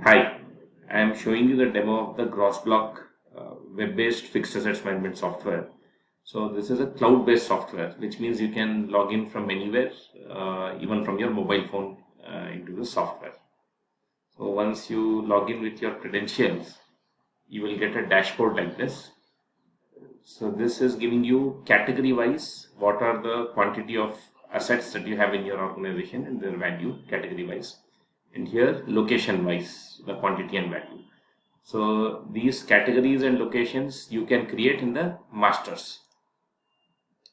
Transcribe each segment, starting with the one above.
Hi, I am showing you the demo of the GrossBlock web-based fixed assets management software. So this is a cloud-based software, which means you can log in from anywhere, even from your mobile phone into the software. So once you log in with your credentials, you will get a dashboard like this. So this is giving you category-wise what are the quantity of assets that you have in your organization and their value category-wise. And here location-wise, the quantity and value. So these categories and locations you can create in the masters.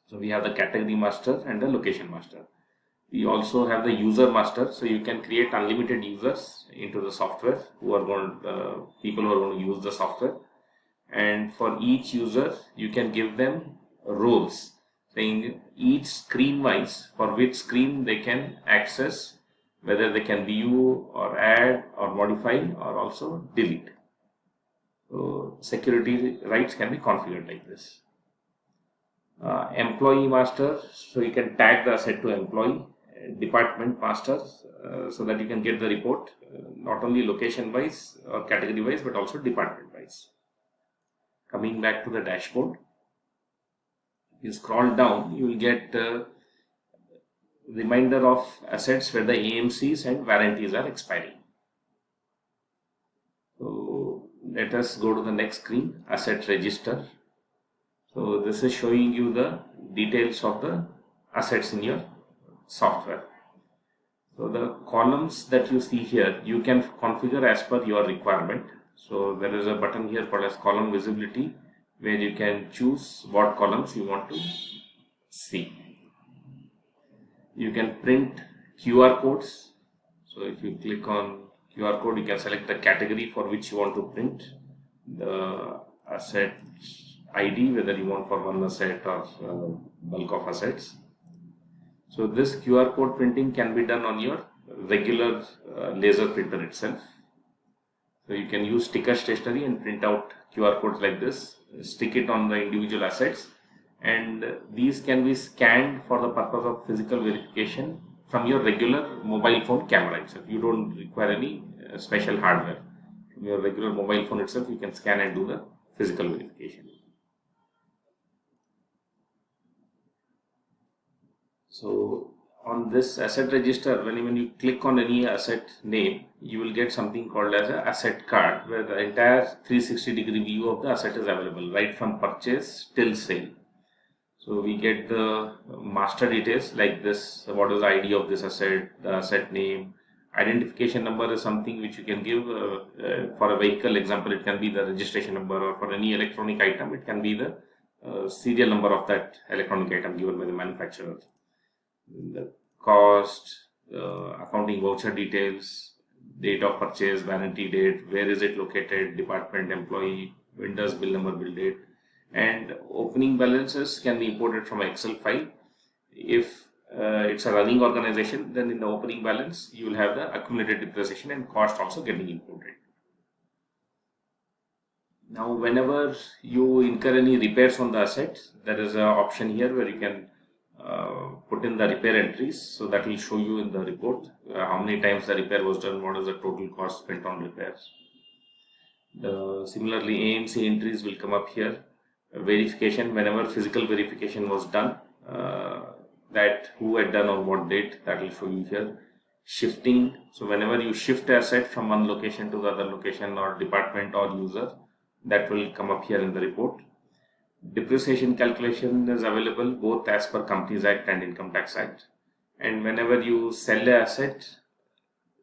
So we have the category master and the location master. We also have the user master, so you can create unlimited users into the software who are people who are going to use the software. And for each user you can give them roles, saying each screen wise for which screen they can access, whether they can view or add or modify or also delete. So security rights can be configured like this. Employee master, so you can tag the asset to employee. Department master, so that you can get the report not only location wise or category wise but also department wise. Coming back to the dashboard, if you scroll down, you will get a reminder of assets where the AMCs and warranties are expiring. So let us go to the next screen, asset register. So this is showing you the details of the assets in your software. So the columns that you see here, you can configure as per your requirement. So there is a button here called as column visibility, where you can choose what columns you want to see. You can print QR codes. So if you click on QR code, you can select the category for which you want to print, the asset ID, whether you want for one asset or bulk of assets. So this QR code printing can be done on your regular laser printer itself. So you can use sticker stationery and print out QR codes like this, stick it on the individual assets, and these can be scanned for the purpose of physical verification from your regular mobile phone camera itself. You don't require any special hardware. From your regular mobile phone itself, you can scan and do the physical verification. So on this asset register, when you click on any asset name, you will get something called as an asset card, where the entire 360-degree view of the asset is available, right from purchase till sale. So we get the master details like this: what is the ID of this asset, the asset name. Identification number is something which you can give for a vehicle example. It can be the registration number, or for any electronic item, it can be the serial number of that electronic item given by the manufacturer. The cost, accounting voucher details, date of purchase, warranty date, where is it located, department, employee, vendor's bill number, bill date, and opening balances can be imported from an Excel file. If it's a running organization, then in the opening balance you will have the accumulated depreciation and cost also getting imported. Now whenever you incur any repairs on the asset, there is an option here where you can put in the repair entries. So that will show you in the report how many times the repair was done, what is the total cost spent on repairs. Similarly, AMC entries will come up here. Verification, whenever physical verification was done, that who had done on what date, that will show you here. Shifting, so whenever you shift asset from one location to the other location or department or user, that will come up here in the report. Depreciation calculation is available both as per Companies Act and Income Tax Act. And whenever you sell an asset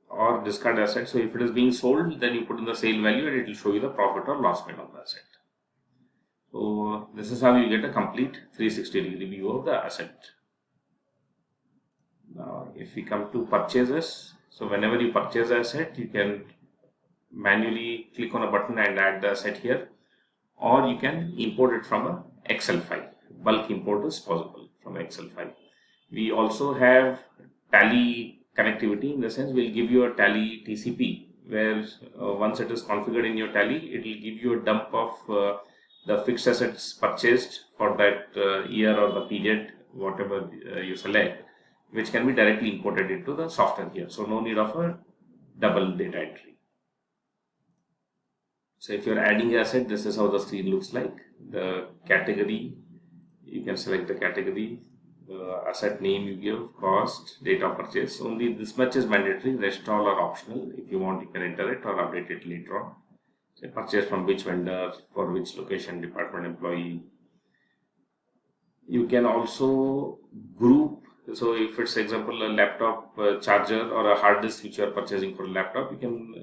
or discard asset, so if it is being sold, then you put in the sale value and it will show you the profit or loss made on the asset. So this is how you get a complete 360-degree view of the asset. Now if we come to purchases, so whenever you purchase an asset, you can manually click on a button and add the asset here, or you can import it from an Excel file. Bulk import is possible from an Excel file. We also have Tally connectivity, in the sense we'll give you a Tally TCP, where once it is configured in your Tally, it will give you a dump of the fixed assets purchased for that year or the period, whatever you select, which can be directly imported into the software here. So no need of a double data entry. So if you're adding asset, this is how the screen looks like. The category, you can select the category, the asset name you give, cost, date of purchase. Only this much is mandatory, rest all are optional. If you want, you can enter it or update it later on. Say purchase from which vendor, for which location, department, employee. You can also group. So if it's example a laptop charger or a hard disk which you are purchasing for a laptop, you can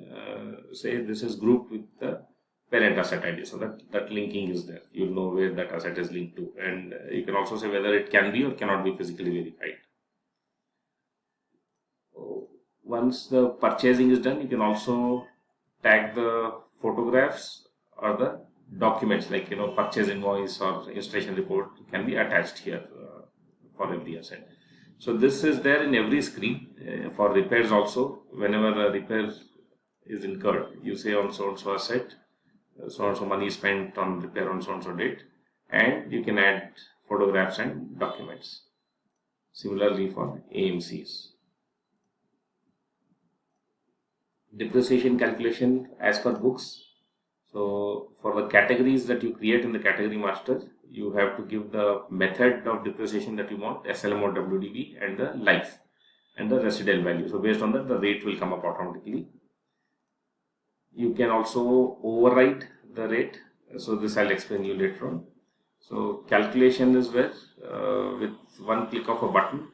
say this is grouped with the parent asset ID, so that linking is there. You'll know where that asset is linked to, and you can also say whether it can be or cannot be physically verified. Once the purchasing is done, you can also tag the photographs or the documents, like purchase invoice or installation report can be attached here for every asset. So this is there in every screen. For repairs also, whenever a repair is incurred, you say on so and so asset, so and so money spent on repair on so and so date, and you can add photographs and documents. Similarly for AMCs. Depreciation calculation as per books. So for the categories that you create in the category master, you have to give the method of depreciation that you want, SLM or WDV, and the life and the residual value. So based on that, the rate will come up automatically. You can also override the rate. So this I'll explain you later on. So calculation is where with one click of a button,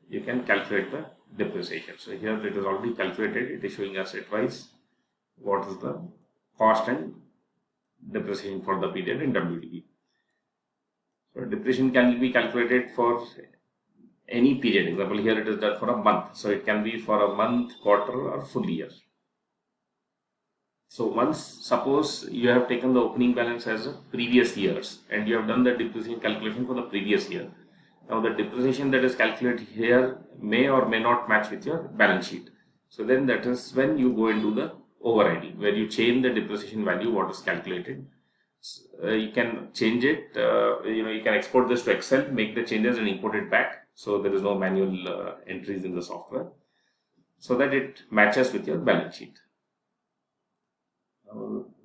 you can calculate the depreciation. So here it is already calculated. It is showing us rate-wise what is the cost and depreciation for the period in WDV. So depreciation can be calculated for any period. Example, here it is done for a month. So it can be for a month, quarter, or full year. So once, suppose you have taken the opening balance as a previous years and you have done the depreciation calculation for the previous year. Now the depreciation that is calculated here may or may not match with your balance sheet. So then that is when you go and do the overriding, where you change the depreciation value what is calculated. You can change it, you can export this to Excel, make the changes and import it back. So there is no manual entries in the software, so that it matches with your balance sheet.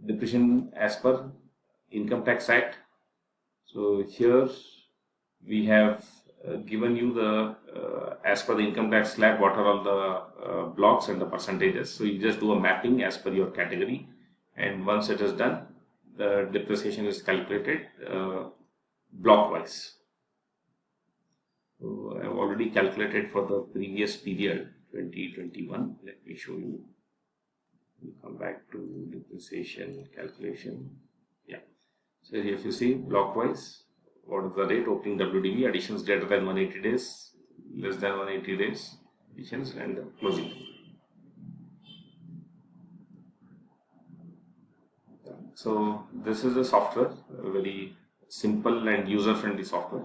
Depreciation as per Income Tax Act. So here we have given you the as per the income tax slab what are all the blocks and the percentages. So you just do a mapping as per your category, and once it is done, the depreciation is calculated block wise. So I have already calculated for the previous period 2021. Let me show you. We'll come back to depreciation calculation. Yeah. So if you see block wise, what is the rate? Opening WDV, additions greater than 180 days, less than 180 days, additions, and closing. So this is a software, a very simple and user-friendly software.